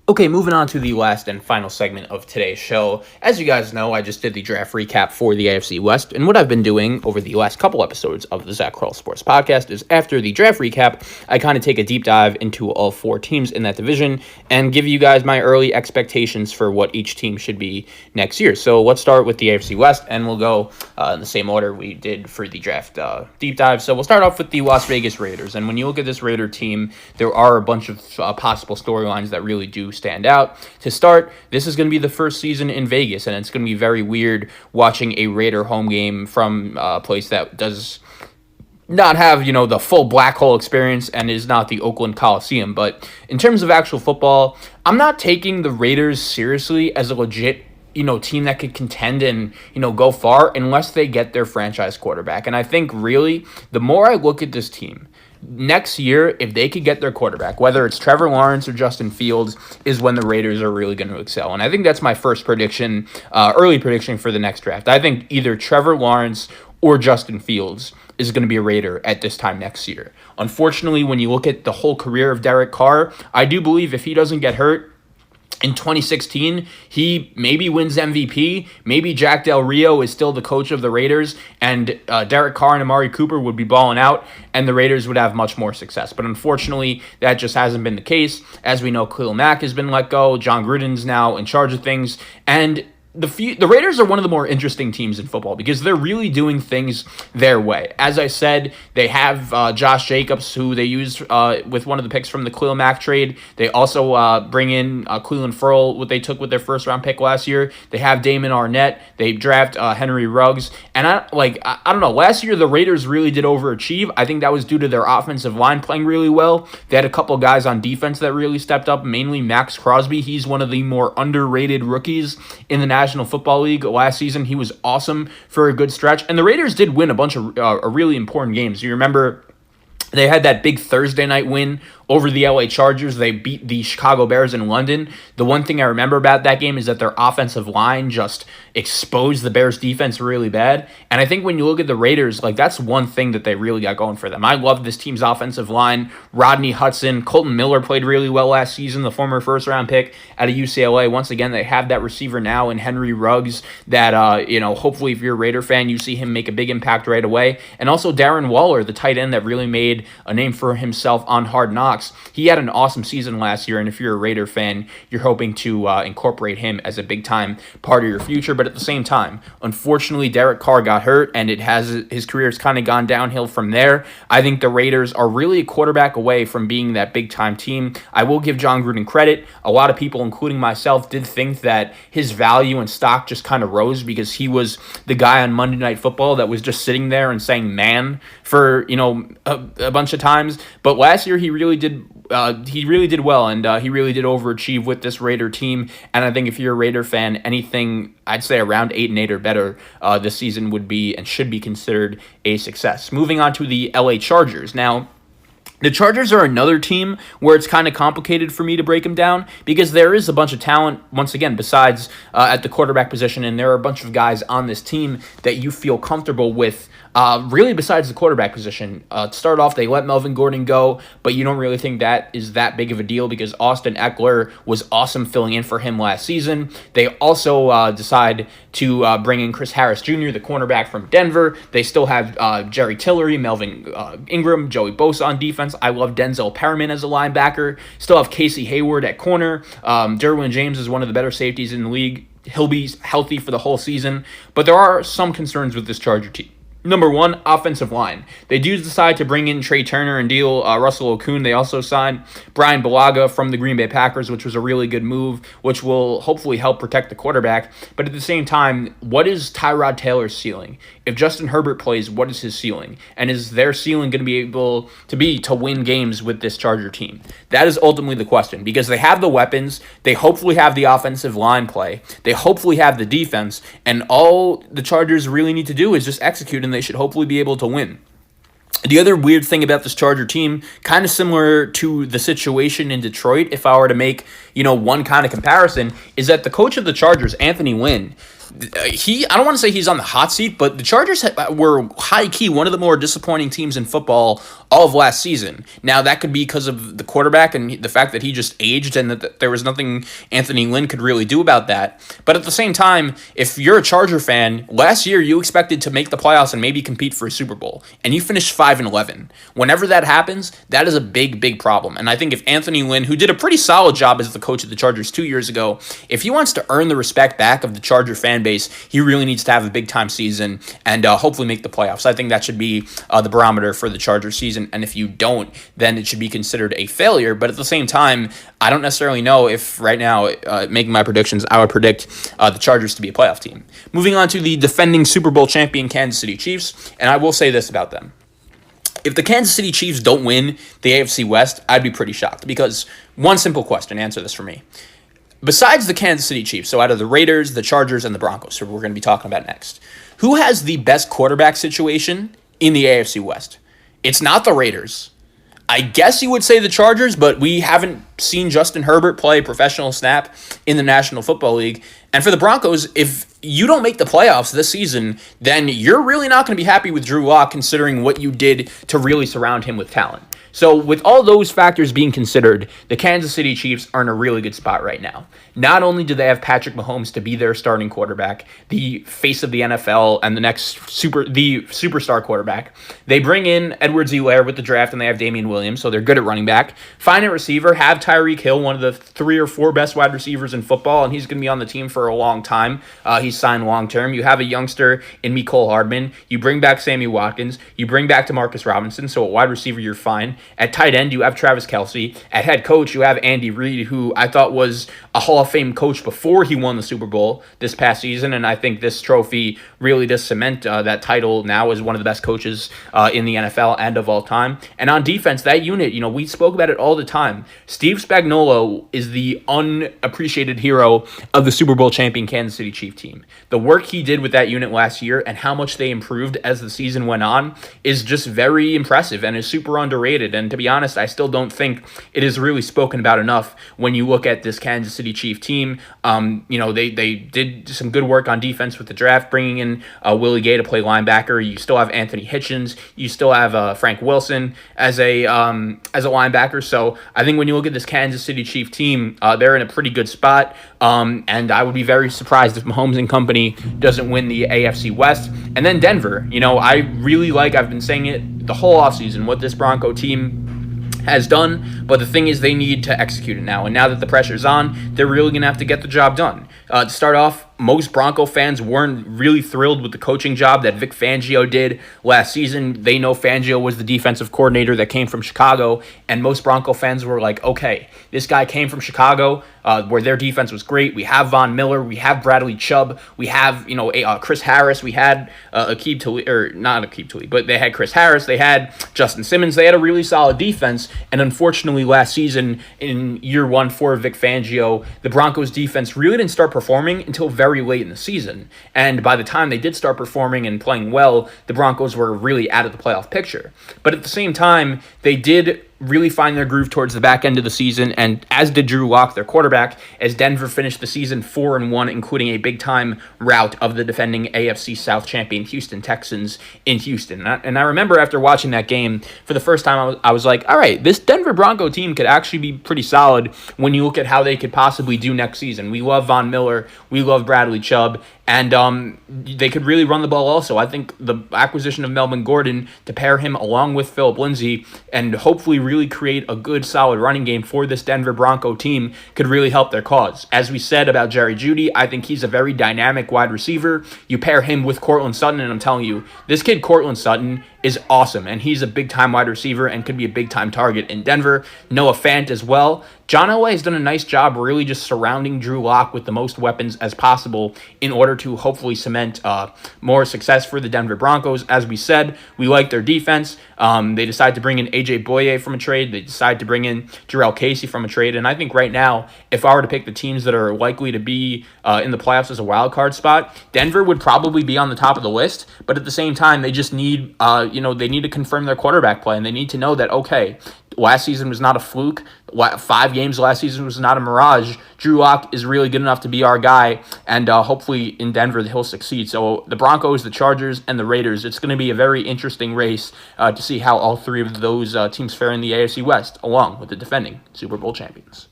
Okay, moving on to the last and final segment of today's show. As you guys know, I just did the draft recap for the AFC West, and what I've been doing over the last couple episodes of the Zach Kroll Sports Podcast is after the draft recap, I kind of take a deep dive into all four teams in that division and give you guys my early expectations for what each team should be next year. So let's start with the AFC West, and we'll go in the same order we did for the draft deep dive. So we'll start off with the Las Vegas Raiders, and when you look at this Raider team, there are a bunch of possible storylines that really do stand out. To start, this is going to be the first season in Vegas, and it's going to be very weird watching a Raider home game from a place that does not have, the full black hole experience and is not the Oakland Coliseum. But in terms of actual football, I'm not taking the Raiders seriously as a legit team that could contend and, go far unless they get their franchise quarterback. And I think really the more I look at this team, next year, if they could get their quarterback, whether it's Trevor Lawrence or Justin Fields, is when the Raiders are really going to excel. And I think that's my first prediction, early prediction for the next draft. I think either Trevor Lawrence or Justin Fields is going to be a Raider at this time next year. Unfortunately, when you look at the whole career of Derek Carr, I do believe if he doesn't get hurt, in 2016, he maybe wins MVP. Maybe Jack Del Rio is still the coach of the Raiders, and Derek Carr and Amari Cooper would be balling out, and the Raiders would have much more success. But unfortunately, that just hasn't been the case. As we know, Khalil Mack has been let go. John Gruden's now in charge of things, and the Raiders are one of the more interesting teams in football because they're really doing things their way. As I said, they have Josh Jacobs, who they used with one of the picks from the Khalil Mack trade. They also bring in Cleveland Ferrell, what they took with their first-round pick last year. They have Damon Arnett. They draft Henry Ruggs. And I don't know. Last year, the Raiders really did overachieve. I think that was due to their offensive line playing really well. They had a couple guys on defense that really stepped up, mainly Max Crosby. He's one of the more underrated rookies in the National Football League. Last season, he was awesome for a good stretch. And the Raiders did win a bunch of really important games. You remember they had that big Thursday night win over the LA Chargers. They beat the Chicago Bears in London. The one thing I remember about that game is that their offensive line just exposed the Bears defense really bad. And I think when you look at the Raiders, that's one thing that they really got going for them. I love this team's offensive line. Rodney Hudson, Colton Miller played really well last season, the former first-round pick out of UCLA. Once again, they have that receiver now in Henry Ruggs that, hopefully if you're a Raider fan, you see him make a big impact right away. And also Darren Waller, the tight end that really made a name for himself on Hard Knocks. He had an awesome season last year, and if you're a Raider fan, you're hoping to incorporate him as a big-time part of your future. But at the same time, unfortunately, Derek Carr got hurt, and his career's kind of gone downhill from there. I think the Raiders are really a quarterback away from being that big-time team. I will give John Gruden credit. A lot of people, including myself, did think that his value and stock just kind of rose because he was the guy on Monday Night Football that was just sitting there and saying "man" for a bunch of times. But last year, he really did well, and he really did overachieve with this Raider team. And I think if you're a Raider fan, anything I'd say around 8-8 or better this season would be and should be considered a success. Moving on to the LA Chargers. Now, the Chargers are another team where it's kind of complicated for me to break them down because there is a bunch of talent, once again, besides at the quarterback position, and there are a bunch of guys on this team that you feel comfortable with, really besides the quarterback position. To start off, they let Melvin Gordon go, but you don't really think that is that big of a deal because Austin Eckler was awesome filling in for him last season. They also decide to bring in Chris Harris Jr., the cornerback from Denver. They still have Jerry Tillery, Melvin Ingram, Joey Bosa on defense. I love Denzel Perriman as a linebacker. Still have Casey Hayward at corner. Derwin James is one of the better safeties in the league. He'll be healthy for the whole season. But there are some concerns with this Charger team. Number one, offensive line. They do decide to bring in Trey Turner and deal Russell Okung. They also signed Brian Bulaga from the Green Bay Packers, which was a really good move, which will hopefully help protect the quarterback. But at the same time, what is Tyrod Taylor's ceiling? If Justin Herbert plays, what is his ceiling? And is their ceiling going to be able to win games with this Charger team? That is ultimately the question, because they have the weapons, they hopefully have the offensive line play, they hopefully have the defense, and all the Chargers really need to do is just execute, and they should hopefully be able to win. The other weird thing about this Charger team, kind of similar to the situation in Detroit, if I were to make, one kind of comparison, is that the coach of the Chargers, Anthony Lynn, I don't want to say he's on the hot seat, but the Chargers were high-key one of the more disappointing teams in football all of last season. Now, that could be because of the quarterback and the fact that he just aged and that there was nothing Anthony Lynn could really do about that. But at the same time, if you're a Charger fan, last year you expected to make the playoffs and maybe compete for a Super Bowl, and you finished 5-11. Whenever that happens, that is a big, big problem. And I think if Anthony Lynn, who did a pretty solid job as the coach of the Chargers 2 years ago, if he wants to earn the respect back of the Charger fan base, he really needs to have a big-time season and hopefully make the playoffs. I think that should be the barometer for the Chargers season, and if you don't, then it should be considered a failure. But at the same time, I don't necessarily know if right now, making my predictions, I would predict the Chargers to be a playoff team. Moving on to the defending Super Bowl champion Kansas City Chiefs, and I will say this about them. If the Kansas City Chiefs don't win the AFC West, I'd be pretty shocked because one simple question, answer this for me. Besides the Kansas City Chiefs, so out of the Raiders, the Chargers, and the Broncos, who we're going to be talking about next, who has the best quarterback situation in the AFC West? It's not the Raiders. I guess you would say the Chargers, but we haven't seen Justin Herbert play professional snap in the National Football League. And for the Broncos, if you don't make the playoffs this season, then you're really not going to be happy with Drew Lock considering what you did to really surround him with talent. So with all those factors being considered, the Kansas City Chiefs are in a really good spot right now. Not only do they have Patrick Mahomes to be their starting quarterback, the face of the NFL and the superstar quarterback, they bring in Edwards-Helaire with the draft and they have Damian Williams, so they're good at running back. Find a receiver, have Tyreek Hill, one of the 3 or 4 best wide receivers in football, and he's going to be on the team for a long time. He's signed long-term. You have a youngster in Mecole Hardman. You bring back Sammy Watkins. You bring back DeMarcus Robinson, so at wide receiver you're fine. At tight end, you have Travis Kelce. At head coach, you have Andy Reid, who I thought was a Hall of Fame coach before he won the Super Bowl this past season, and I think this trophy really does cement that title now as one of the best coaches in the NFL and of all time. And on defense, that unit, we spoke about it all the time. Steve Spagnuolo is the unappreciated hero of the Super Bowl champion Kansas City Chief team. The work he did with that unit last year and how much they improved as the season went on is just very impressive and is super underrated. And to be honest, I still don't think it is really spoken about enough when you look at this Kansas City Chief team. They did some good work on defense with the draft, bringing in Willie Gay to play linebacker. You still have Anthony Hitchens. You still have Frank Wilson as a linebacker. So I think when you look at this Kansas City Chief team, they're in a pretty good spot. And I would be very surprised if Mahomes and company doesn't win the AFC West. And then Denver, I really like, I've been saying it the whole offseason, what this Bronco team has done, but the thing is they need to execute it now. And now that the pressure's on, they're really going to have to get the job done. To start off, most Bronco fans weren't really thrilled with the coaching job that Vic Fangio did last season. They know Fangio was the defensive coordinator that came from Chicago, and most Bronco fans were like, okay, this guy came from Chicago, where their defense was great. We have Von Miller, we have Bradley Chubb, we have Chris Harris, we had Aqib Talib, or not Aqib Talib, but they had Chris Harris, they had Justin Simmons, they had a really solid defense, and unfortunately last season in year 1 for Vic Fangio, the Broncos defense really didn't start performing until very late in the season, and by the time they did start performing and playing well, the Broncos were really out of the playoff picture. But at the same time, they did really find their groove towards the back end of the season, and as did Drew Lock, their quarterback, as Denver finished the season 4-1, including a big-time rout of the defending AFC South champion Houston Texans in Houston. And I remember after watching that game, for the first time, I was like, all right, this Denver Bronco team could actually be pretty solid when you look at how they could possibly do next season. We love Von Miller, we love Bradley Chubb, and they could really run the ball also. I think the acquisition of Melvin Gordon to pair him along with Phillip Lindsay and hopefully really create a good, solid running game for this Denver Bronco team could really help their cause. As we said about Jerry Jeudy, I think he's a very dynamic wide receiver. You pair him with Courtland Sutton, and I'm telling you, this kid Courtland Sutton is awesome, and he's a big-time wide receiver and could be a big-time target in Denver. Noah Fant as well. John Elway has done a nice job really just surrounding Drew Lock with the most weapons as possible in order to hopefully cement more success for the Denver Broncos. As we said, we like their defense. They decided to bring in A.J. Boye from a trade. They decided to bring in Jarrell Casey from a trade. And I think right now, if I were to pick the teams that are likely to be in the playoffs as a wild card spot, Denver would probably be on the top of the list. But at the same time, they just need, they need to confirm their quarterback play. And they need to know that, okay, last season was not a fluke. 5 games last season was not a mirage. Drew Lock is really good enough to be our guy, and hopefully in Denver he'll succeed. So the Broncos, the Chargers, and the Raiders, it's going to be a very interesting race to see how all 3 of those teams fare in the AFC West, along with the defending Super Bowl champions.